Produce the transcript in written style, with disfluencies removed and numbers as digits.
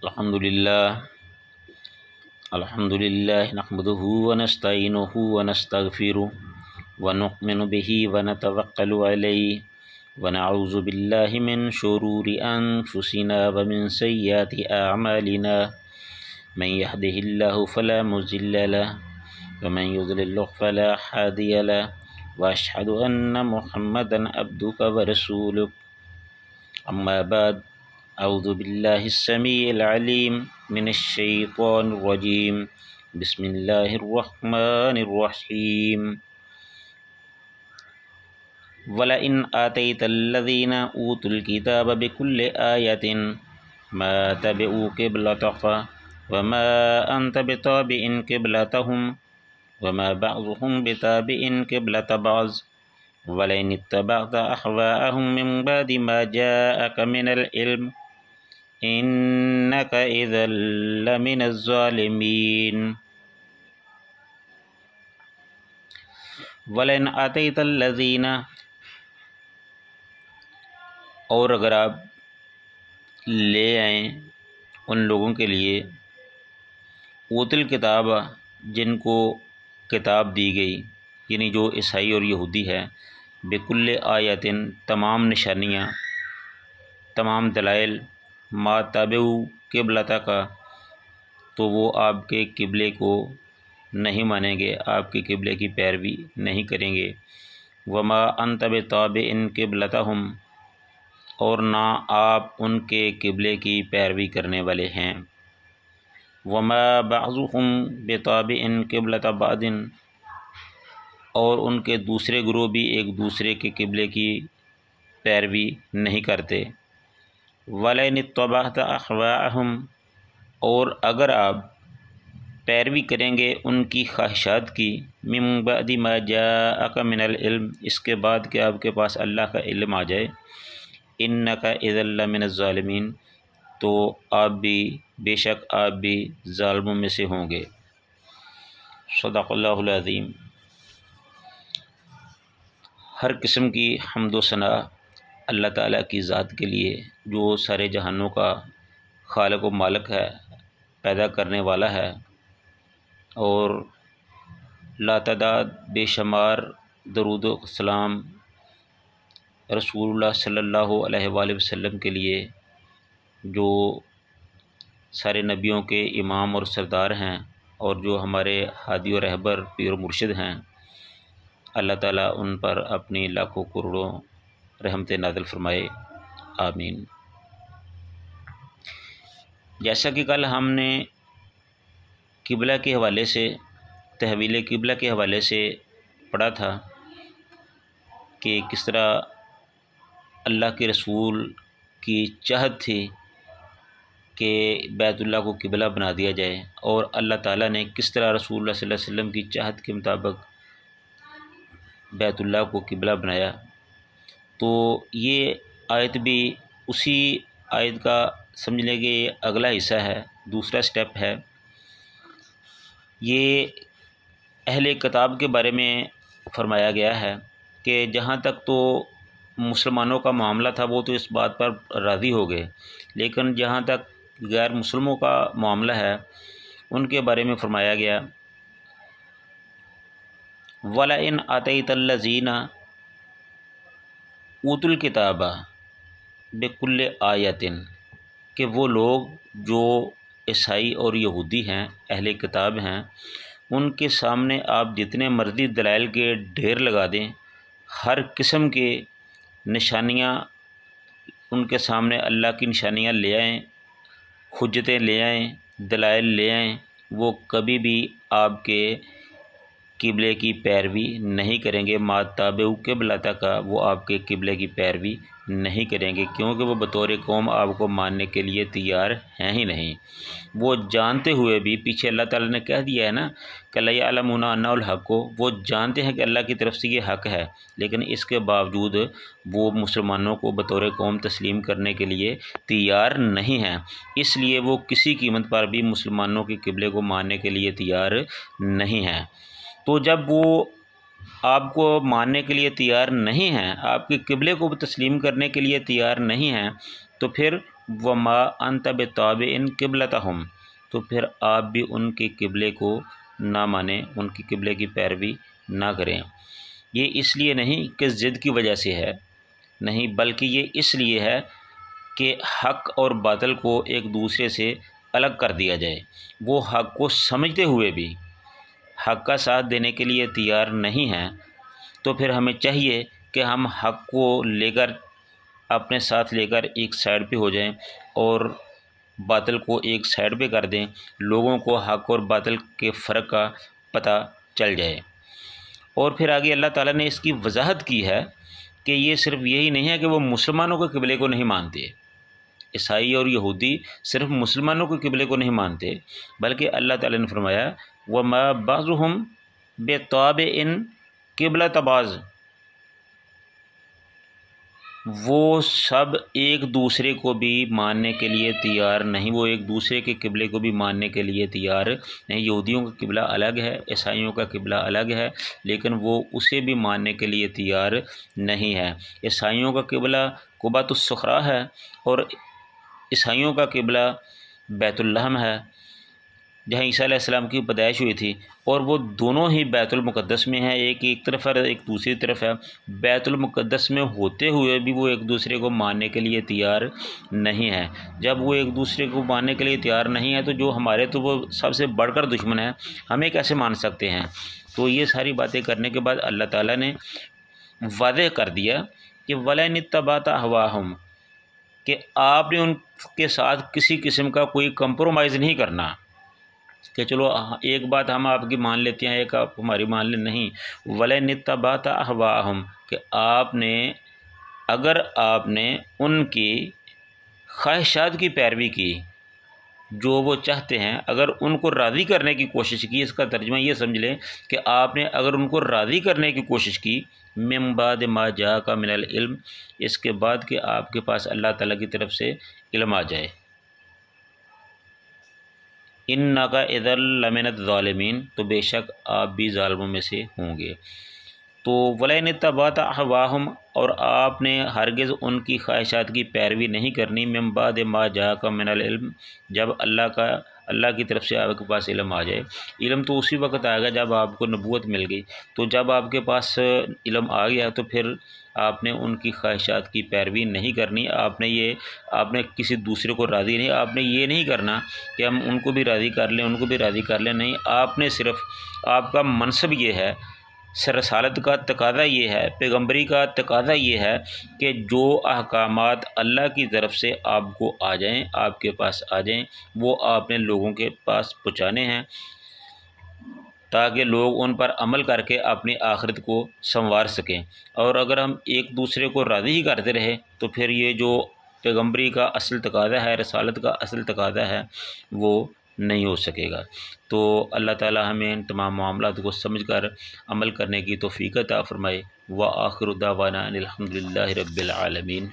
الحمد للہ نحمده ونستعینه ونستغفره ونؤمن به ونتوکل علیہ ونعوذ باللہ من شرور انفسنا ومن سیئات اعمالنا من يهده الله فلا مضل له ومن يضلل فلا هادي له واشهد ان محمدا عبدك ورسولك اما بعد اعوذ باللہ السمیع العلیم من الشیطان الرجیم بسم اللہ الرحمن الرحیم وَلَئِنْ آتَيْتَ الَّذِينَ أُوتُوا الْكِتَابَ بِكُلِّ آيَةٍ مَا تَبِعُوا قِبْلَتَكَ وَمَا أَنْتَ بِتَابِعٍ قِبْلَتَهُمْ وَمَا بَعْضُهُمْ بِتَابِعٍ قِبْلَةَ بَعْضٍ وَلَئِنِ اتَّبَعْتَ أَهْوَاءَهُمْ مِنْ بَعْدِ مَا جَاءَكَ مِنَ الْعِلْمِ إِنَّكَ إِذًا لَمِنَ الظَّالِمِينَ وَلَئِنْ آتَيْتَ الَّذِينَ اور اگر آپ لے آئیں ان لوگوں کے لیے اوت الکتاب جن کو کتاب دی گئی، یعنی جو عیسائی اور یہودی ہے، بکل آیتن تمام نشانیاں، تمام دلائل، ما تابعوا قبلتک تو وہ آپ کے قبلے کو نہیں مانیں گے، آپ کے قبلے کی پیروی نہیں کریں گے، وما انت بتابع قبلتہم اور نہ آپ ان کے قبلے کی پیروی کرنے والے ہیں، وما بعضهم بتابع قبلۃ بعض اور ان کے دوسرے گروہ بھی ایک دوسرے کے قبلے کی پیروی نہیں کرتے، وَلَئِنِ اتَّبَعْتَ أَهْوَاءَهُمْ اور اگر آپ پیروی کریں گے ان کی خواہشات کی، مِن بَعْدِ مَا جَاءَكَ مِنَ الْعِلْمِ اس کے بعد کہ آپ کے پاس اللہ کا علم آ جائے، إِنَّكَ إِذًا لَمِنَ الظَّالِمِينَ تو آپ بھی بے شک آپ بھی ظالموں میں سے ہوں گے۔ صدق اللہ العظیم۔ ہر قسم کی حمد و ثنا اللہ تعالیٰ کی ذات کے لیے جو سارے جہانوں کا خالق و مالک ہے، پیدا کرنے والا ہے، اور لاتعداد بے شمار درود و سلام رسول اللہ صلی اللہ علیہ وآلہ وسلم کے لیے جو سارے نبیوں کے امام اور سردار ہیں اور جو ہمارے ہادی و رہبر پیر و مرشد ہیں، اللہ تعالیٰ ان پر اپنی لاکھوں کروڑوں رحمت نازل فرمائے، آمین۔ جیسا کہ کل ہم نے قبلہ کے حوالے سے، تحویل قبلہ کے حوالے سے پڑھا تھا کہ کس طرح اللہ کے رسول کی چاہت تھی کہ بیت اللہ کو قبلہ بنا دیا جائے، اور اللہ تعالیٰ نے کس طرح رسول اللہ صلی اللہ علیہ وسلم کی چاہت کے مطابق بیت اللہ کو قبلہ بنایا۔ تو یہ آیت بھی اسی آیت کا سمجھ لیں کہ یہ اگلا حصہ ہے، دوسرا سٹیپ ہے۔ یہ اہل کتاب کے بارے میں فرمایا گیا ہے کہ جہاں تک تو مسلمانوں کا معاملہ تھا وہ تو اس بات پر راضی ہو گئے، لیکن جہاں تک غیر مسلموں کا معاملہ ہے ان کے بارے میں فرمایا گیا، وَلَئِنْ آتَيْتَ الَّذِينَ أُوتُوا الْكِتَابَ بِكُلِّ آیَةٍ کہ وہ لوگ جو عیسائی اور یہودی ہیں، اہل کتاب ہیں، ان کے سامنے آپ جتنے مرضی دلائل کے ڈھیر لگا دیں، ہر قسم کے نشانیاں ان کے سامنے اللہ کی نشانیاں لے آئیں، حجتیں لے آئیں، دلائل لے آئیں، وہ کبھی بھی آپ کے قبلے کی پیروی نہیں کریں گے، ما تابعوا قبلتک وہ آپ کے قبلے کی پیروی نہیں کریں گے، کیونکہ وہ بطور قوم آپ کو ماننے کے لیے تیار ہیں ہی نہیں۔ وہ جانتے ہوئے بھی، پیچھے اللہ تعالیٰ نے کہہ دیا ہے نا کہ لَيَعْلَمُونَ أَنَّهُ الْحَقُّ وہ جانتے ہیں کہ اللہ کی طرف سے یہ حق ہے، لیکن اس کے باوجود وہ مسلمانوں کو بطور قوم تسلیم کرنے کے لیے تیار نہیں ہیں، اس لیے وہ کسی قیمت پر بھی مسلمانوں کے قبلے کو ماننے کے لیے تیار نہیں ہیں۔ تو جب وہ آپ کو ماننے کے لیے تیار نہیں ہیں، آپ کے قبلے کو تسلیم کرنے کے لیے تیار نہیں ہیں، تو پھر وما انت بتابع قبلتہم، تو پھر آپ بھی ان کے قبلے کو نہ مانیں، ان کے قبلے کی پیروی نہ کریں۔ یہ اس لیے نہیں کہ ضد کی وجہ سے ہے، نہیں، بلکہ یہ اس لیے ہے کہ حق اور باطل کو ایک دوسرے سے الگ کر دیا جائے۔ وہ حق کو سمجھتے ہوئے بھی حق کا ساتھ دینے کے لیے تیار نہیں ہیں، تو پھر ہمیں چاہیے کہ ہم حق کو لے کر اپنے ساتھ لے کر ایک سائڈ پہ ہو جائیں اور باطل کو ایک سائڈ پہ کر دیں، لوگوں کو حق اور باطل کے فرق کا پتہ چل جائے۔ اور پھر آگے اللہ تعالیٰ نے اس کی وضاحت کی ہے کہ یہ صرف یہی نہیں ہے کہ وہ مسلمانوں کے قبلے کو نہیں مانتے، عیسائی اور یہودی صرف مسلمانوں کے قبلے کو نہیں مانتے، بلکہ اللہ تعالیٰ نے فرمایا وَمَا بَعْضُهُمْ بِتَابِعٍ قِبْلَةَ بَعْضٍ، وہ سب ایک دوسرے کو بھی ماننے کے لیے تیار نہیں، وہ ایک دوسرے کے قبلے کو بھی ماننے کے لیے تیار نہیں۔ یہودیوں کا قبلہ الگ ہے، عیسائیوں کا قبلہ الگ ہے، لیکن وہ اسے بھی ماننے کے لیے تیار نہیں ہے۔ عیسائیوں کا قبلہ قبۃ الصخرہ ہے اور عیسائیوں کا قبلہ بیت اللحم ہے، جہاں عیسیٰ علیہ السلام کی پیدائش ہوئی تھی، اور وہ دونوں ہی بیت المقدس میں ہیں، ایک طرف ہے ایک دوسری طرف ہے۔ بیت المقدس میں ہوتے ہوئے بھی وہ ایک دوسرے کو ماننے کے لیے تیار نہیں ہے۔ جب وہ ایک دوسرے کو ماننے کے لیے تیار نہیں ہے تو جو ہمارے تو وہ سب سے بڑھ کر دشمن ہے، ہمیں کیسے مان سکتے ہیں؟ تو یہ ساری باتیں کرنے کے بعد اللہ تعالیٰ نے واضح کر دیا کہ وَلَئِنِ اتَّبَعْتَ أَهْوَاءَهُمْ، کہ آپ نے ان کے ساتھ کسی قسم کا کوئی کمپرومائز نہیں کرنا کہ چلو ایک بات ہم آپ کی مان لیتے ہیں، ایک آپ ہماری مان لیں، نہیں۔ وَلَئِنِ اتَّبَعْتَ أَهْوَاءَهُمْ، کہ اگر آپ نے ان کی خواہشات کی پیروی کی، جو وہ چاہتے ہیں، اگر ان کو راضی کرنے کی کوشش کی، اس کا ترجمہ یہ سمجھ لیں کہ آپ نے اگر ان کو راضی کرنے کی کوشش کی، من بعد ما جاءک من العلم، اس کے بعد کہ آپ کے پاس اللہ تعالیٰ کی طرف سے علم آ جائے، انک اذا لمن الظالمین، تو بے شک آپ بھی ظالموں میں سے ہوں گے۔ تو وَلَئِنِ اتَّبَعْتَ أَهْوَاءَهُمْ، اور آپ نے ہرگز ان کی خواہشات کی پیروی نہیں کرنی، من بعد ما جاءک من العلم، جب اللہ کی طرف سے آپ کے پاس علم آ جائے۔ علم تو اسی وقت آئے گا جب آپ کو نبوت مل گئی، تو جب آپ کے پاس علم آ گیا تو پھر آپ نے ان کی خواہشات کی پیروی نہیں کرنی، آپ نے کسی دوسرے کو راضی نہیں، آپ نے یہ نہیں کرنا کہ ہم ان کو بھی راضی کر لیں، ان کو بھی راضی کر لیں، نہیں، آپ نے صرف، آپ کا منصب یہ ہے، رسالت کا تقاضا یہ ہے، پیغمبری کا تقاضا یہ ہے کہ جو احکامات اللہ کی طرف سے آپ کو آ جائیں، آپ کے پاس آ جائیں، وہ آپ نے لوگوں کے پاس پہنچانے ہیں، تاکہ لوگ ان پر عمل کر کے اپنی آخرت کو سنوار سکیں۔ اور اگر ہم ایک دوسرے کو راضی ہی کرتے رہے تو پھر یہ جو پیغمبری کا اصل تقاضا ہے، رسالت کا اصل تقاضا ہے، وہ نہیں ہو سکے گا۔ تو اللہ تعالیٰ ہمیں ان تمام معاملات کو سمجھ کر عمل کرنے کی توفیق عطا فرمائے۔ وآخر دعوانا ان الحمد للہ رب العالمین۔